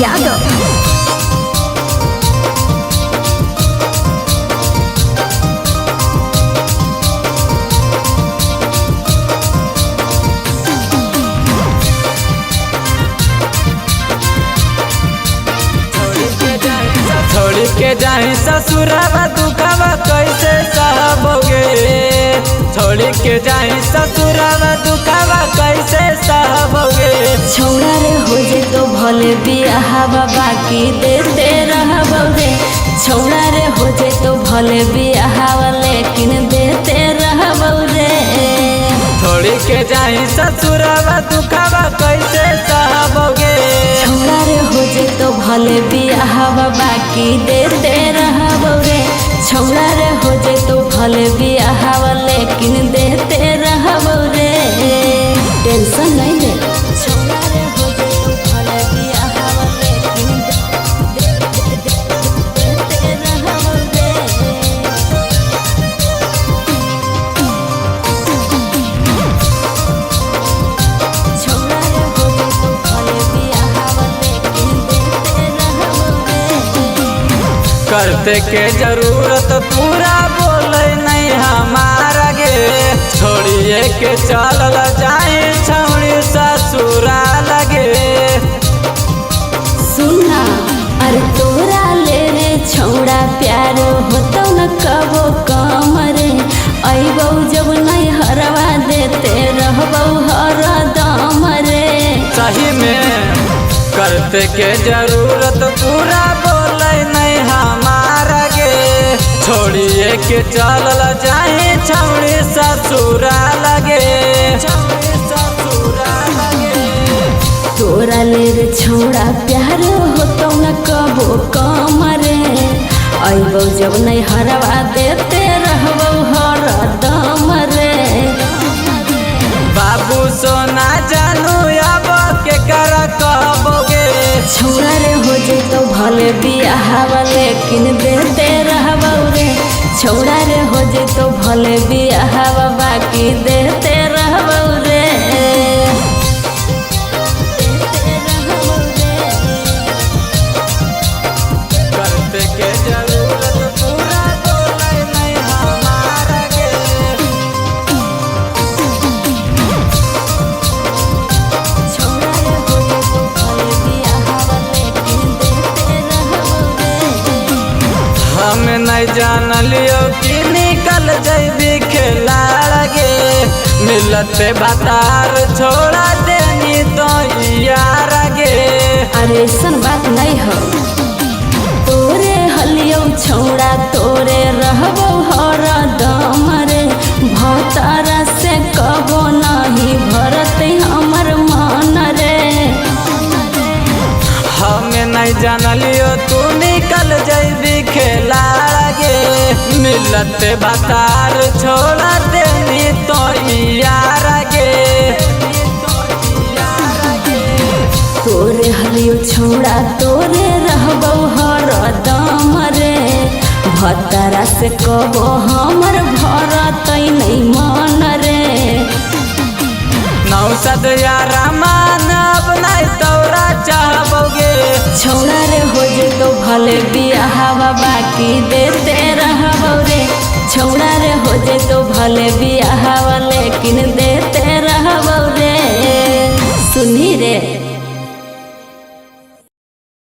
यादव। छोड़ के जाए ससुरावा दुखावा कैसे सहबोगे। छोड़ के जाए ससुरावा दुखावा कैसे सहबोगे। छौड़ा रे हो जे तो भले बियाहवा बाकी देते रहबो रे। छौड़ा रे हो जे तो भले बियाहवा लेकिन देते रहबो रे। छोड़ के जाए ससुरावा दुखावा कैसे सहबोगे। छौड़ा रे हो जे तो भले बियाहवा बाकी देते रहबो रे। छौड़ा रे हो जे तो भले बियाहवा लेकिन देते रहबो रे। टेंशन नहीं ले। छौड़ा रे हो जे तो भले बियाहवा लेकिन देते रहबो रे। छौड़ा रे हो जे तो भले बियाहवा लेकिन देते रहबो रे। करते के जरूरत पूरा बोले नहीं हमारा गे। छोड़िए के चल जाए छौड़ी ससुरा लगे। सुना अरे तोरा ले रे छौड़ा प्यार होतो न कबो कम रे। अइबौ जब नहीं हरवा देते रहबौ हरदम रे। सही में करते के जरूरत पूरा बोले नहीं हमारा गे। छोड़िए के चल जाए छौड़ी ससुरा लगे। तोरा ले रे छौड़ा प्यार होतो न कबो कम रे। अइबौ जब नहीं हरवा देते रहबौ हरदम रे। बाबू सोना जानू अब के कर कहबोगे। छौड़ा रे हो जे तो भले बियाहवा लेकिन देते रहबौ रे। छौड़ा रे हो जे तो भले बियाहवा बाकी देते रहबौ रे। करते के जरूरत पूरा बोले नहीं हमारा गे। छौड़ा रे हो जे तो भले बियाहवा लेकिन देते रहबौ रे। हम नहीं जान लियो कि निकल जैबी खेला लगे। मिलते बतार छोड़ा देनी तो यार गे। अरे ऐसन बात नहीं हो। तोरे हलियो छौड़ा तोरे रहबो हरदम रे। भतरा से कबो नहीं भरते हमर मन रे। हम नहीं जान लियो तू निकल जैबी खेला लगे। मिलते बतार छोड़ा देनी तो यार गे। तोरे हलियो छौड़ा तोरे रहबो हरदम रे। भतरा से कबो हमर भरतै नहीं मन रे। नौसद यारा मान अब नहीं तोरा चाहबोगे। छौड़ा रे हो जे तो भले बियाहवा बाकी देते रहबौ रे। छौड़ा रे हो जे तो भले बियाहवा लेकिन देते